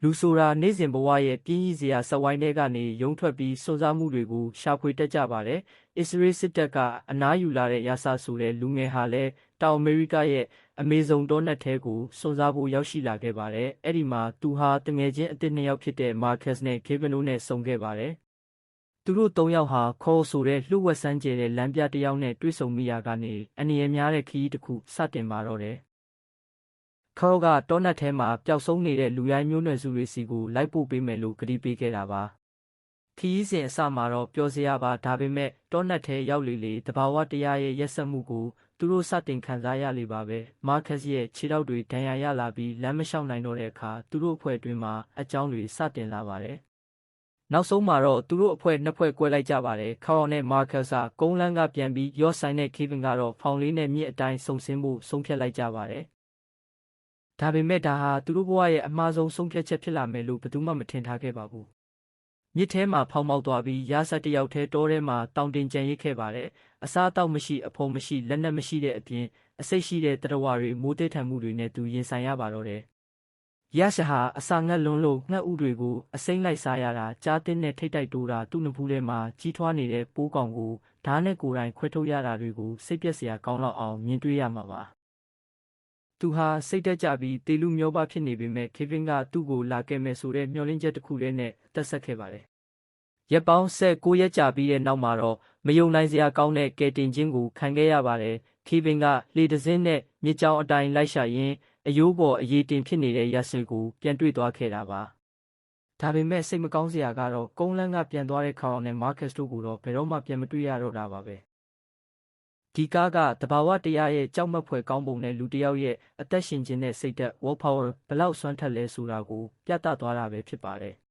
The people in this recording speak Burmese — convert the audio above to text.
လူဆိုတာနေ့စဉ်ဘဝရဲ့ပြင်းရည်စရာစက်ဝိုင်းထဲကနေရုံထွက်ပြီးစွန့်စားမှုတွေကိုရှာဖွေတတ်ကြပါတယ်။အစ္စရေးစစ်တပ်ကအနားယူလာတဲ့ရာဆာဆိုတဲ့လူငယ်ဟာလည်းတောင်အမေရိကရဲ့အမေဇုန်တောနက်ထဲကိုစွန့်စားဖို့ရောက်ရှိလာခဲ့ပါတယ်။အဲ့ဒီမှာသူဟာတငယ်ချင်းအသစ်နှစ်ယောက်ဖြစ်တဲ့မာကတ်စ်နဲ့ကေဗင်တို့နဲ့ဆုံခဲ့ပါတယ်။သူတို့၃ယောက်ဟာခေါ်ဆိုတဲ့လှုပ်ဝက်ဆန်းကျဲတဲ့လမ်းပြတစ်ယောက်နဲ့တွေ့ဆုံမိရာကနေအန္တရာယ်များတဲ့ခရီးတစ်ခုစတင်ပါတော့တယ်။ခေါကတောနက်ထဲမှာပျောက်ဆုံးနေတဲ့လူရိုင်းမျိုးနွယ်စုတွေစီကိုလိုက်ပို့ပေးမယ်လို့ကတိပေးခဲ့တာပါ။ခရီးစဉ်အစမှာတော့ပျော်စရာပါဒါပေမဲ့တောနက်ထဲရောက်လေတဘာဝတရားရဲ့ရက်စက်မှုကိုသူတို့စတင်ခံစားရလေပါပဲ။မာကတ်စ်ရဲ့ခြေထောက်တွေဒဏ်ရာရလာပြီးလမ်းမလျှောက်နိုင်တော့တဲ့အခါသူတို့အဖွဲ့အတွင်းမှာအကြောင်းတွေစတင်လာပါတယ်။နောက်ဆုံးမှာတော့သူတို့အဖွဲ့နှစ်ဖွဲ့ကွဲလိုက်ကြပါတယ်။ခေါအောင်နဲ့မာကတ်စ်ကကုန်းလန်းကပြန်ပြီးရော့ဆိုင်နဲ့ကေဗင်ကတော့ဖောင်လေးနဲ့မြစ်အတိုင်းဆုံဆင်းဖို့ဆုံးဖြတ်လိုက်ကြပါတယ်။ဒါပေမဲ့ဒါဟာသူတို့ဘဝရဲ့အမှားဆုံးဆုံးဖြတ်ချက်ဖြစ်လာမယ်လို့ဘယ်သူမှမထင်ထားခဲ့ပါဘူး။မြစ်ထဲမှာဖောင်မောက်သွားပြီးရာဇတ်တစ်ယောက်ထဲတောထဲမှာတောင်တင်ကြံရိတ်ခဲ့ပါတယ်။အစားအသောက်မရှိအဖုံမရှိလက်နက်မရှိတဲ့အပြင်အစိတ်ရှိတဲ့တရဝါတွေမိုးတဲထန်မှုတွေနဲ့သူရင်ဆိုင်ရပါတော့တယ်။ရရှာဟာအစာငတ်လွန်းလို့ငှက်ဥတွေကိုအစိမ့်လိုက်စားရတာကြားတင်းနဲ့ထိတ်တိုက်တိုးတာသူ့နှဖူးထဲမှာကြီးထွားနေတဲ့ပိုးကောင်ကိုဓာတ်နဲ့ကိုယ်တိုင်ခွဲထုတ်ရတာတွေကိုစိတ်ပျက်စရာကောင်းလောက်အောင်မြင်တွေ့ရမှာပါ။သူဟာစိတ်တက်ကြပြီးတေလူမျောပါဖြစ်နေပေမဲ့ကေဗင်ကသူ့ကိုလာခဲ့မယ်ဆိုတဲ့မျှော်လင့်ချက်တစ်ခုတည်းနဲ့သက်ဆက်ခဲ့ပါတယ်။ရက်ပေါင်း19ရက်ကြာပြီးတဲ့နောက်မှာတော့မယုံနိုင်စရာကောင်းတဲ့ကယ်တင်ခြင်းကိုခံခဲ့ရပါတယ်။ကေဗင်ကလေတစင်းနဲ့မြစ်ကြောင်းအတိုင်းလိုက်ရှာရင်းအယိုးပေါ်အရေးတင်ဖြစ်နေတဲ့ရက်စင်ကိုပြန်တွေ့သွားခဲ့တာပါ။ဒါပေမဲ့စိတ်မကောင်းစရာကတော့ကုန်းလန်းကပြန်သွားတဲ့ခေါအောင်နဲ့မာကတ်စ်တို့ကိုတော့ဘယ်တော့မှပြန်မတွေ့ရတော့တာပါပဲ။ဒီကားကတဘာဝတရားရဲ့ကြောက်မက်ဖွယ်ကောင်းပုံနဲ့လူတစ်ယောက်ရဲ့အသက်ရှင်ခြင်းနဲ့စိတ်သက် World Power ဘလောက်စွမ်းထက်လဲဆိုတာကိုပြသသွားတာပဲဖြစ်ပါတယ်။